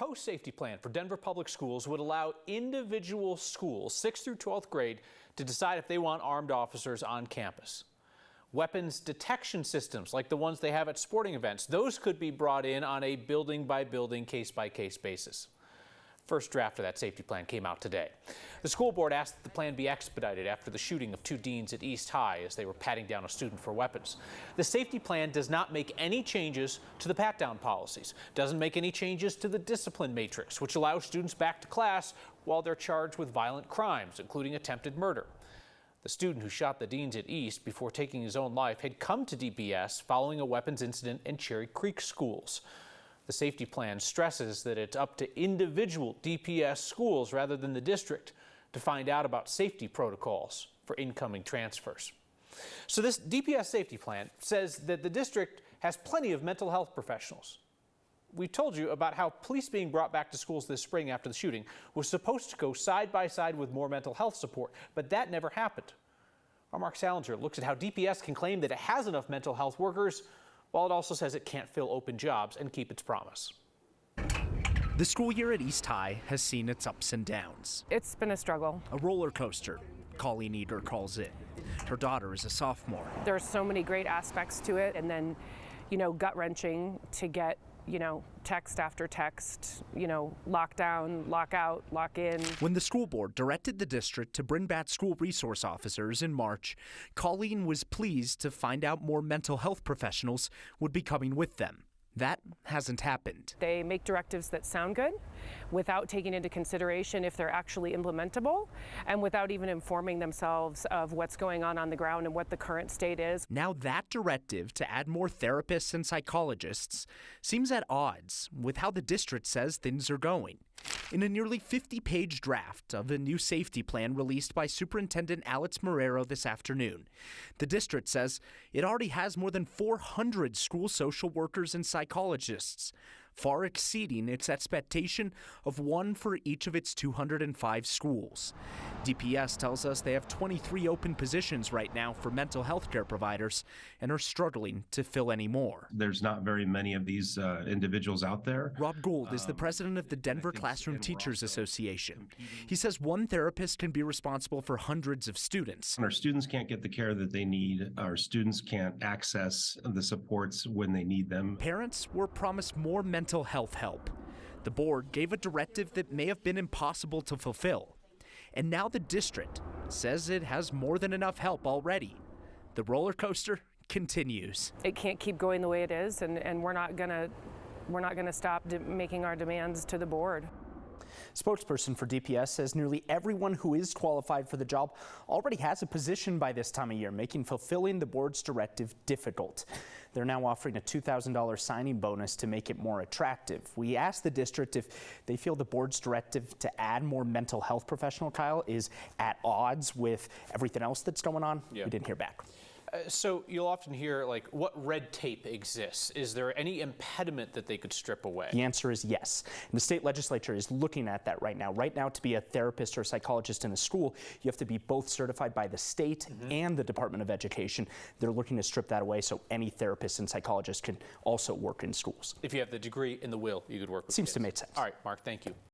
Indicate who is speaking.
Speaker 1: proposed safety plan for Denver Public Schools would allow individual schools, 6th through 12th grade, to decide if they want armed officers on campus. Weapons detection systems, like the ones they have at sporting events, those could be brought in on a building-by-building, case-by-case basis. First draft of that safety plan came out today. The school board asked that the plan be expedited after the shooting of two deans at East High as they were patting down a student for weapons. The safety plan does not make any changes to the pat-down policies, doesn't make any changes to the discipline matrix, which allows students back to class while they're charged with violent crimes, including attempted murder. The student who shot the deans at East before taking his own life had come to DPS following a weapons incident in Cherry Creek schools. The safety plan stresses that it's up to individual DPS schools rather than the district to find out about safety protocols for incoming transfers. So this DPS safety plan says that the district has plenty of mental health professionals. We told you about how police being brought back to schools this spring after the shooting was supposed to go side by side with more mental health support, but that never happened. Our Mark Salinger looks at how DPS can claim that it has enough mental health workers, while it also says it can't fill open jobs and keep its promise.
Speaker 2: The school year at East High has seen its ups and downs.
Speaker 3: It's been a struggle.
Speaker 2: A roller coaster, Colleen Eder calls it. Her daughter is a sophomore.
Speaker 3: There's so many great aspects to it, and then, gut-wrenching to get, text after text, lock down, lock out, lock in.
Speaker 2: When the school board directed the district to bring back school resource officers in March, Colleen was pleased to find out more mental health professionals would be coming with them. That hasn't happened.
Speaker 3: They make directives that sound good without taking into consideration if they're actually implementable and without even informing themselves of what's going on the ground and what the current state is.
Speaker 2: Now that directive to add more therapists and psychologists seems at odds with how the district says things are going. In a nearly 50-page draft of a new safety plan released by Superintendent Alex Marrero this afternoon, the district says it already has more than 400 school social workers and psychologists, far exceeding its expectation of one for each of its 205 schools. DPS tells us they have 23 open positions right now for mental health care providers and are struggling to fill any more.
Speaker 4: There's not very many of these individuals out there.
Speaker 2: Rob Gould is the president of the Denver Classroom Teachers Association. He says one therapist can be responsible for hundreds of students.
Speaker 4: Our students can't get the care that they need. Our students can't access the supports when they need them.
Speaker 2: Parents were promised more mental health help. The board gave a directive that may have been impossible to fulfill. And now the district says it has more than enough help already. The roller coaster continues.
Speaker 3: It can't keep going the way it is, and we're not gonna stop making our demands to the board.
Speaker 5: Spokesperson for DPS says nearly everyone who is qualified for the job already has a position by this time of year, making fulfilling the board's directive difficult. They're now offering a $2,000 signing bonus to make it more attractive. We asked the district if they feel the board's directive to add more mental health professional, Kyle, is at odds with everything else that's going on. Yeah. We didn't hear back.
Speaker 1: So you'll often hear, what red tape exists? Is there any impediment that they could strip away?
Speaker 5: The answer is yes. And the state legislature is looking at that right now. Right now, to be a therapist or a psychologist in a school, you have to be both certified by the state and the Department of Education. They're looking to strip that away so any therapist and psychologist can also work in schools.
Speaker 1: If you have the degree in the will, you could work with
Speaker 5: Seems
Speaker 1: kids.
Speaker 5: to make sense.
Speaker 1: All right, Mark, thank you.